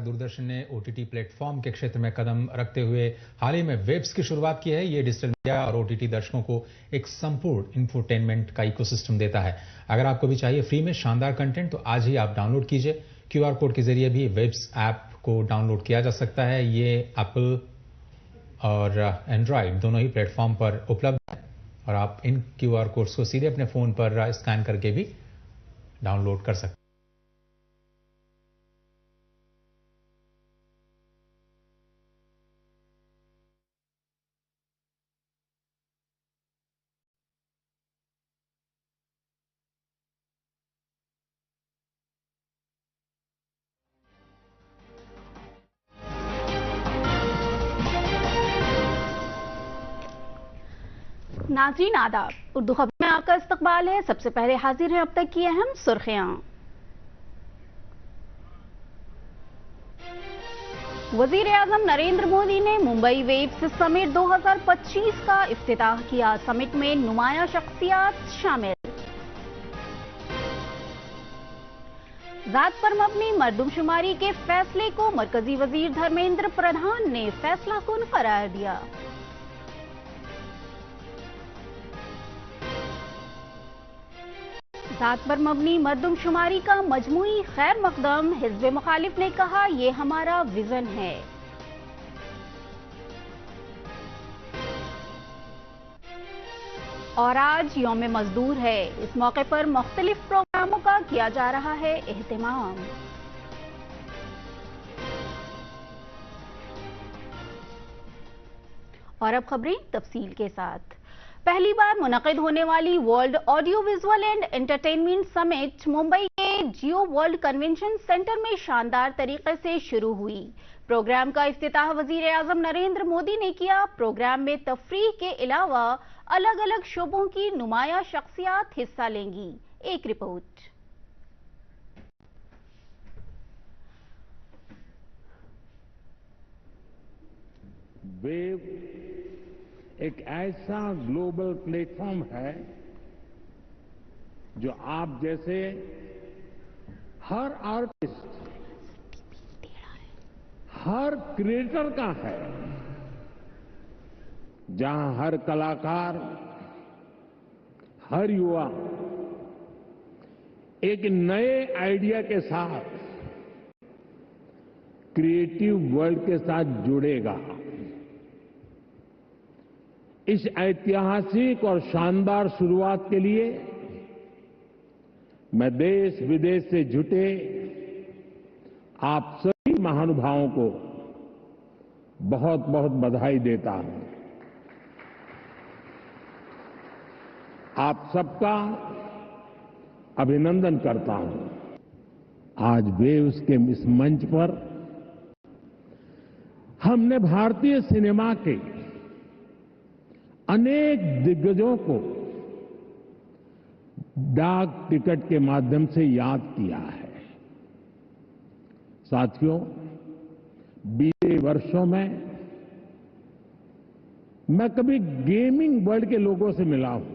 दूरदर्शन ने OTT platform के क्षेत्र में कदम रखते हुए हाल ही में वेब्स की शुरुआत की है। ये डिजिटल मीडिया और ओटीटी दर्शकों को एक संपूर्ण इंफोटेनमेंट का इकोसिस्टम देता है। अगर आपको भी चाहिए फ्री में शानदार कंटेंट तो आज ही आप डाउनलोड कीजिए। क्यूआर कोड के जरिए भी वेब्स ऐप को डाउनलोड किया जा सकता है। ये एप्पल और एंड्रॉयड दोनों ही प्लेटफॉर्म पर उपलब्ध है और आप इन क्यूआर कोड्स को सीधे अपने फोन पर स्कैन करके भी डाउनलोड कर सकते हैं। नाज़रीन आदाब, उर्दू खबर में आपका इस्तकबाल है। सबसे पहले हाजिर है अब तक की अहम सुर्खियां। वजीर आजम नरेंद्र मोदी ने मुंबई वेव्स समिट 2025 का इफ्तिताह किया। समिट में नुमाया शख्सियात शामिल। जात पर मबनी मरदमशुमारी के फैसले को मरकजी वजीर धर्मेंद्र प्रधान ने फैसला कुन करार दिया। जात पर मबनी मरदमशुमारी का मजमूई खैर मकदम। हिज़्ब मुखालिफ ने कहा ये हमारा विजन है। और आज यौम मजदूर है। इस मौके पर मुख्तलिफ प्रोग्रामों का किया जा रहा है एहतमाम। और अब खबरें तफसील के साथ। पहली बार मुनक़िद होने वाली world audio visual and entertainment summit Mumbai के जियो वर्ल्ड कन्वेंशन सेंटर में शानदार तरीके से शुरू हुई। प्रोग्राम का इफ्तिताह वजीर आजम नरेंद्र मोदी ने किया। प्रोग्राम में तफरीह के अलावा अलग अलग शोबों की नुमाया शख्सियात हिस्सा लेंगी। एक रिपोर्ट। वेव एक ऐसा ग्लोबल प्लेटफॉर्म है जो आप जैसे हर आर्टिस्ट, हर क्रिएटर का है, जहां हर कलाकार, हर युवा एक नए आइडिया के साथ क्रिएटिव वर्ल्ड के साथ जुड़ेगा। इस ऐतिहासिक और शानदार शुरुआत के लिए मैं देश विदेश से जुटे आप सभी महानुभावों को बहुत बहुत बधाई देता हूं। आप सबका अभिनंदन करता हूं। आज वेव्स के इस मंच पर हमने भारतीय सिनेमा के अनेक दिग्गजों को डाक टिकट के माध्यम से याद किया है। साथियों, बीते वर्षों में मैं कभी गेमिंग वर्ल्ड के लोगों से मिला हूं,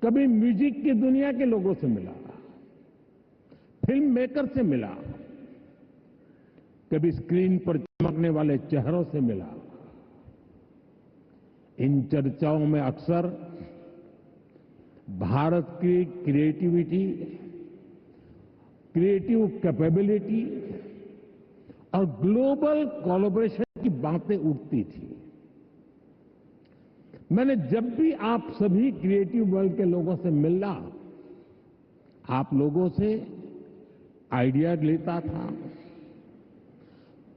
कभी म्यूजिक की दुनिया के लोगों से मिला, फिल्म मेकर से मिला, कभी स्क्रीन पर चमकने वाले चेहरों से मिला। इन चर्चाओं में अक्सर भारत की क्रिएटिविटी, क्रिएटिव कैपेबिलिटी और ग्लोबल कोलैबोरेशन की बातें उठती थी। मैंने जब भी आप सभी क्रिएटिव वर्ल्ड के लोगों से मिला, आप लोगों से आइडिया लेता था,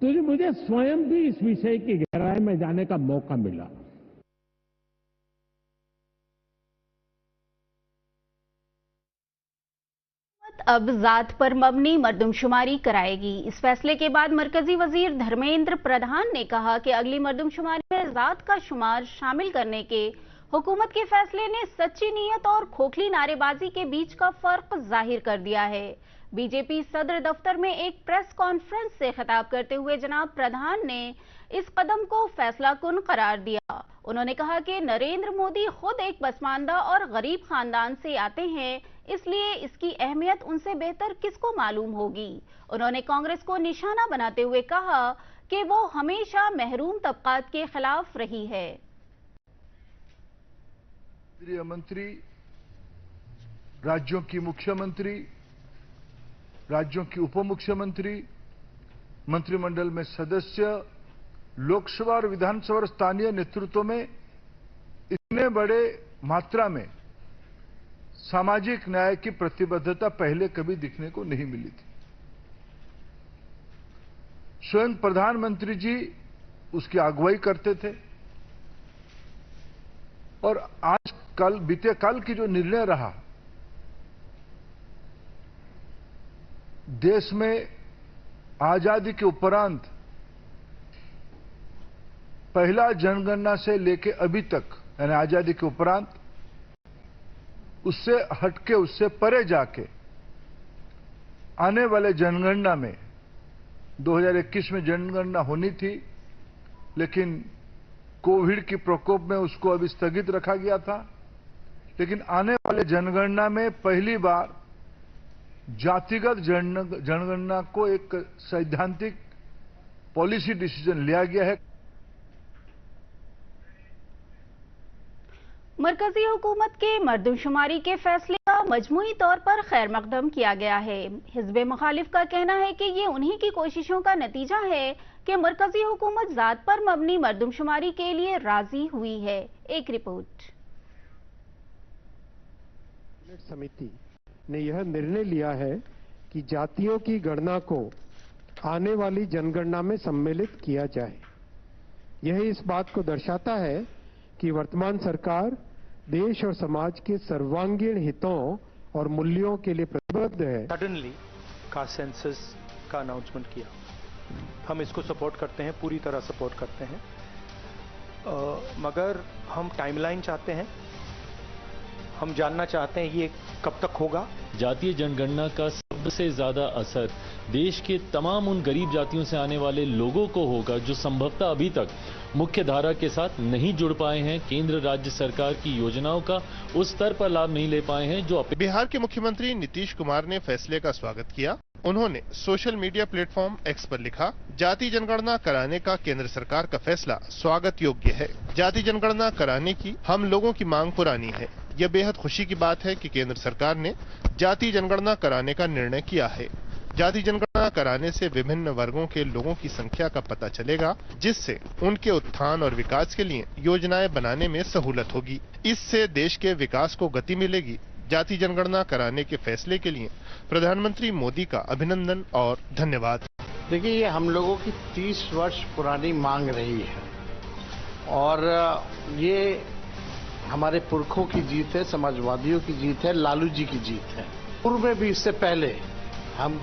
तो मुझे स्वयं भी इस विषय की गहराई में जाने का मौका मिला। अब जात पर मबनी मरदमशुमारी कराएगी। इस फैसले के बाद मरकजी वजीर धर्मेंद्र प्रधान ने कहा कि अगली मरदमशुमारी में जात का शुमार शामिल करने के हुकूमत के फैसले ने सच्ची नीयत और खोखली नारेबाजी के बीच का फर्क जाहिर कर दिया है। बीजेपी सदर दफ्तर में एक प्रेस कॉन्फ्रेंस से खिताब करते हुए जनाब प्रधान ने इस कदम को फैसला कुन करार दिया। उन्होंने कहा कि नरेंद्र मोदी खुद एक पसमानदा और गरीब खानदान से आते हैं, इसलिए इसकी अहमियत उनसे बेहतर किसको मालूम होगी। उन्होंने कांग्रेस को निशाना बनाते हुए कहा कि वो हमेशा महरूम तबकात के खिलाफ रही है। केंद्रीय मंत्री, राज्यों की मुख्यमंत्री, राज्यों की उप मुख्यमंत्री, मंत्रिमंडल में सदस्य, लोकसभा और विधानसभा और स्थानीय नेतृत्व में इतने बड़े मात्रा में सामाजिक न्याय की प्रतिबद्धता पहले कभी दिखने को नहीं मिली थी। स्वयं प्रधानमंत्री जी उसकी अगुवाई करते थे और आज कल बीते कल की जो निर्णय रहा, देश में आजादी के उपरांत पहला जनगणना से लेकर अभी तक, यानी आजादी के उपरांत, उससे हटके, उससे परे जाके आने वाले जनगणना में 2021 में जनगणना होनी थी, लेकिन कोविड की प्रकोप में उसको अभी स्थगित रखा गया था। लेकिन आने वाले जनगणना में पहली बार जातिगत जनगणना को एक सैद्धांतिक पॉलिसी डिसीजन लिया गया है। मरकजी हुकूमत के मरदमशुमारी के फैसले का मजमूई तौर पर खैर मकदम किया गया है। हिज़्ब मुखालिफ का कहना है कि ये उन्हीं की कोशिशों का नतीजा है कि मरकजी हुकूमत जात पर मबनी मरदमशुमारी के लिए राजी हुई है। एक रिपोर्ट। समिति ने यह निर्णय लिया है कि जातियों की गणना को आने वाली जनगणना में सम्मिलित किया जाए। यह इस बात को दर्शाता है कि वर्तमान सरकार देश और समाज के सर्वांगीण हितों और मूल्यों के लिए प्रतिबद्ध है। सडनली कास्ट सेंसस का अनाउंसमेंट किया, हम इसको सपोर्ट करते हैं, पूरी तरह सपोर्ट करते हैं, मगर हम टाइमलाइन चाहते हैं। हम जानना चाहते हैं ये कब तक होगा। जातीय जनगणना का सबसे ज्यादा असर देश के तमाम उन गरीब जातियों से आने वाले लोगों को होगा जो संभवतः अभी तक मुख्य धारा के साथ नहीं जुड़ पाए हैं, केंद्र राज्य सरकार की योजनाओं का उस स्तर पर लाभ नहीं ले पाए हैं जो। बिहार के मुख्यमंत्री नीतीश कुमार ने फैसले का स्वागत किया। उन्होंने सोशल मीडिया प्लेटफॉर्म एक्स पर लिखा, जाति जनगणना कराने का केंद्र सरकार का फैसला स्वागत योग्य है। जाति जनगणना कराने की हम लोगों की मांग पुरानी है। यह बेहद खुशी की बात है कि केंद्र सरकार ने जाति जनगणना कराने का निर्णय किया है। जाति जनगणना कराने से विभिन्न वर्गों के लोगों की संख्या का पता चलेगा, जिससे उनके उत्थान और विकास के लिए योजनाएं बनाने में सहूलत होगी। इससे देश के विकास को गति मिलेगी। जाति जनगणना कराने के फैसले के लिए प्रधानमंत्री मोदी का अभिनंदन और धन्यवाद। देखिए, ये हम लोगों की 30 वर्ष पुरानी मांग रही है और ये हमारे पुरखों की जीत है, समाजवादियों की जीत है, लालू जी की जीत है। पूर्व में भी इससे पहले हम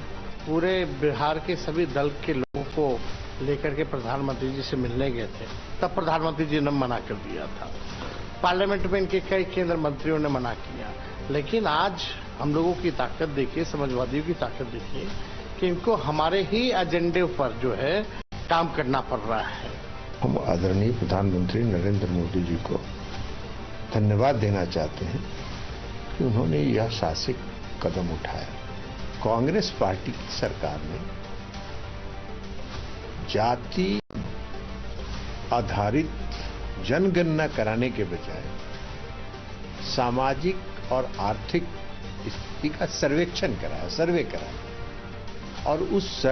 पूरे बिहार के सभी दल के लोगों को लेकर के प्रधानमंत्री जी से मिलने गए थे। तब प्रधानमंत्री जी ने मना कर दिया था। पार्लियामेंट में इनके कई केंद्र मंत्रियों ने मना किया। लेकिन आज हम लोगों की ताकत देखिए, समाजवादियों की ताकत देखिए कि इनको हमारे ही एजेंडे पर जो है काम करना पड़ रहा है। हम आदरणीय प्रधानमंत्री नरेंद्र मोदी जी को धन्यवाद देना चाहते हैं कि उन्होंने यह साहसिक कदम उठाया। कांग्रेस पार्टी की सरकार ने जाति आधारित जनगणना कराने के बजाय सामाजिक और आर्थिक स्थिति का सर्वेक्षण कराया, सर्वे कराया और उस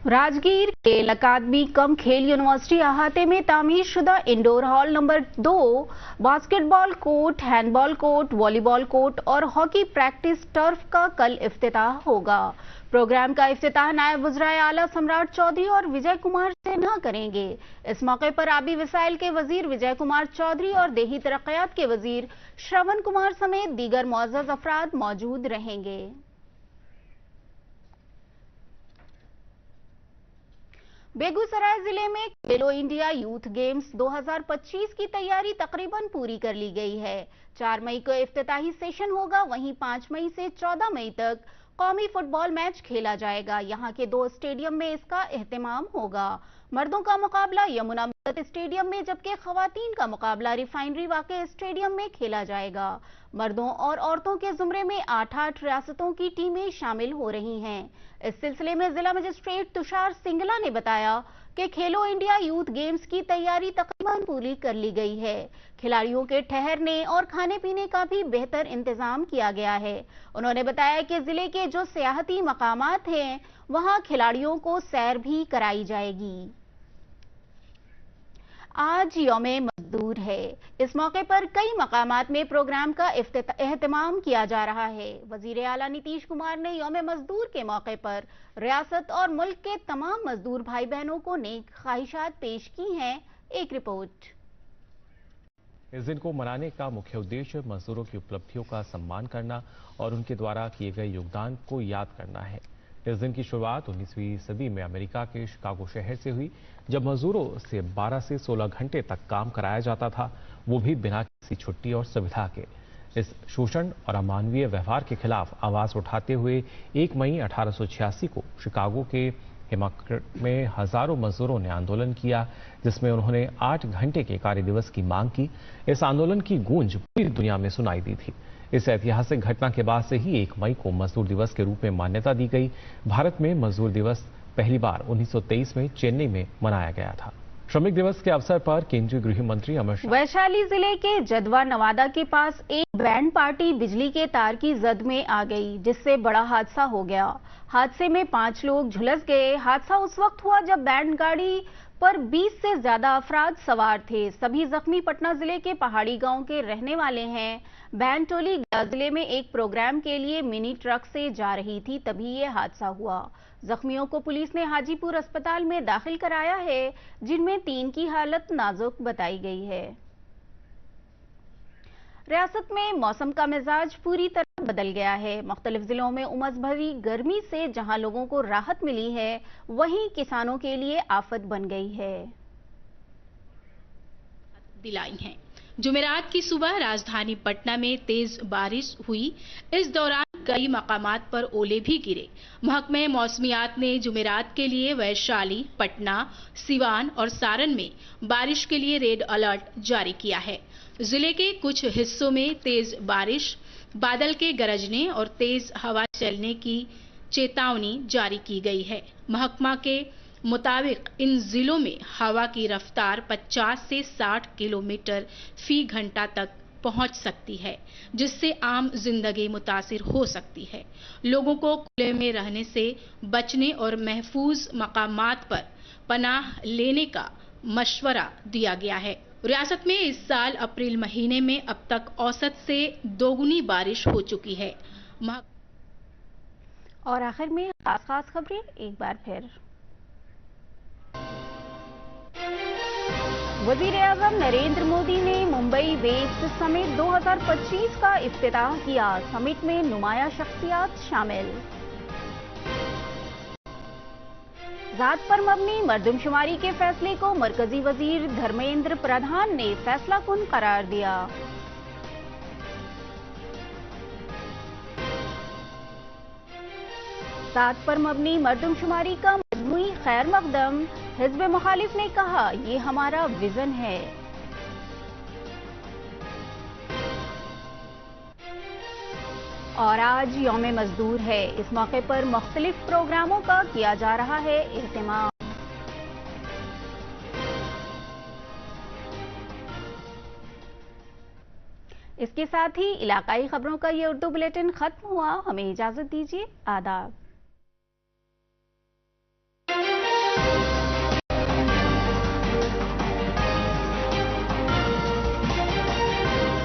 राजगीर खेल अकादमी कम खेल यूनिवर्सिटी अहाते में तामीर शुदा indoor hall number 2 basketball court, handball court, volleyball court और हॉकी प्रैक्टिस टर्फ का कल इफ्तिताह होगा। प्रोग्राम का इफ्तिताह नायब वज़ीर आला सम्राट चौधरी और विजय कुमार सिन्हा करेंगे। इस मौके पर आबी वसाइल के वजीर विजय कुमार चौधरी और देही तरक्यात के वजीर श्रवण कुमार समेत दीगर मुअज़्ज़ज़ अफराद मौजूद रहेंगे। बेगूसराय जिले में खेलो इंडिया यूथ गेम्स 2025 की तैयारी तकरीबन पूरी कर ली गई है। 4 मई को इफ्तिताही सेशन होगा, वहीं 5 मई से 14 मई तक कौमी फुटबॉल मैच खेला जाएगा। यहां के 2 स्टेडियम में इसका एहतमाम होगा। मर्दों का मुकाबला यमुना भगत स्टेडियम में, जबकि खवातीन का मुकाबला रिफाइनरी वाक़े स्टेडियम में खेला जाएगा। मर्दों और औरतों के जुमरे में 8-8 रियासतों की टीमें शामिल हो रही हैं। इस सिलसिले में जिला मजिस्ट्रेट तुषार सिंगला ने बताया कि खेलो इंडिया यूथ गेम्स की तैयारी तकरीबन पूरी कर ली गई है। खिलाड़ियों के ठहरने और खाने पीने का भी बेहतर इंतजाम किया गया है। उन्होंने बताया कि जिले के जो सियाहती मकामात हैं वहां खिलाड़ियों को सैर भी कराई जाएगी। आज यौमे मजदूर है। इस मौके पर कई मकामात में प्रोग्राम का एहतमाम किया जा रहा है। वजीर आला नीतीश कुमार ने यौमे मजदूर के मौके पर रियासत और मुल्क के तमाम मजदूर भाई बहनों को नेक ख्वाहिशात पेश की हैं। एक रिपोर्ट। इस दिन को मनाने का मुख्य उद्देश्य मजदूरों की उपलब्धियों का सम्मान करना और उनके द्वारा किए गए योगदान को याद करना है। इस दिन की शुरुआत 19वीं सदी में अमेरिका के शिकागो शहर से हुई, जब मजदूरों से 12 से 16 घंटे तक काम कराया जाता था, वो भी बिना किसी छुट्टी और सुविधा के। इस शोषण और अमानवीय व्यवहार के खिलाफ आवाज उठाते हुए 1 मई 1886 को शिकागो के हिमार्केट में हजारों मजदूरों ने आंदोलन किया, जिसमें उन्होंने 8 घंटे के कार्य दिवस की मांग की। इस आंदोलन की गूंज पूरी दुनिया में सुनाई दी थी। इस ऐतिहासिक घटना के बाद से ही 1 मई को मजदूर दिवस के रूप में मान्यता दी गई। भारत में मजदूर दिवस पहली बार 1923 में चेन्नई में मनाया गया था। श्रमिक दिवस के अवसर पर केंद्रीय गृह मंत्री अमित शाह। वैशाली जिले के जदवा नवादा के पास एक बैंड पार्टी बिजली के तार की जद में आ गई, जिससे बड़ा हादसा हो गया। हादसे में 5 लोग झुलस गए। हादसा उस वक्त हुआ जब बैंड गाड़ी पर 20 से ज्यादा अफराद सवार थे। सभी जख्मी पटना जिले के पहाड़ी गांव के रहने वाले हैं। बैंड टोली गया जिले में एक प्रोग्राम के लिए मिनी ट्रक से जा रही थी, तभी ये हादसा हुआ। जख्मियों को पुलिस ने हाजीपुर अस्पताल में दाखिल कराया है, जिनमें 3 की हालत नाजुक बताई गई है। रियासत में मौसम का मिजाज पूरी तरह बदल गया है। मुख्तलिफ जिलों में उमस भरी गर्मी से जहां लोगों को राहत मिली है, वहीं किसानों के लिए आफत बन गई है। दिलाई है। जुमेरात की सुबह राजधानी पटना में तेज बारिश हुई। इस दौरान कई मकामात पर ओले भी गिरे। महकमे मौसमियात ने जुमेरात के लिए वैशाली, पटना, सिवान और सारण में बारिश के लिए रेड अलर्ट जारी किया है। जिले के कुछ हिस्सों में तेज बारिश, बादल के गरजने और तेज हवा चलने की चेतावनी जारी की गई है। महकमा के मुताबिक इन जिलों में हवा की रफ्तार 50 से 60 किलोमीटर फी घंटा तक पहुंच सकती है, जिससे आम जिंदगी मुतासिर हो सकती है। लोगों को खुले में रहने से बचने और महफूज मकामात पर पनाह लेने का मशवरा दिया गया है। रियासत में इस साल अप्रैल महीने में अब तक औसत से दोगुनी बारिश हो चुकी है। और आखिर में खास खबरें एक बार फिर। वज़ीर-ए-आज़म नरेंद्र मोदी ने मुंबई वेव्स समिट 2025 का इफ्तिताह किया। समिट में नुमाया शख्सियात शामिल। जात पर मबनी मर्दमशुमारी के फैसले को मरकजी वजीर धर्मेंद्र प्रधान ने फैसलाकुन करार दिया। जात पर मबनी मर्दमशुमारी का मजमूई खैर मकदम। हिज़्ब मुखालिफ ने कहा, ये हमारा विजन है। और आज यौमे मजदूर है। इस मौके पर मुख्तलिफ प्रोग्रामों का किया जा रहा है एहतमाम। इसके साथ ही इलाकाई खबरों का ये उर्दू बुलेटिन खत्म हुआ। हमें इजाजत दीजिए। आदाब।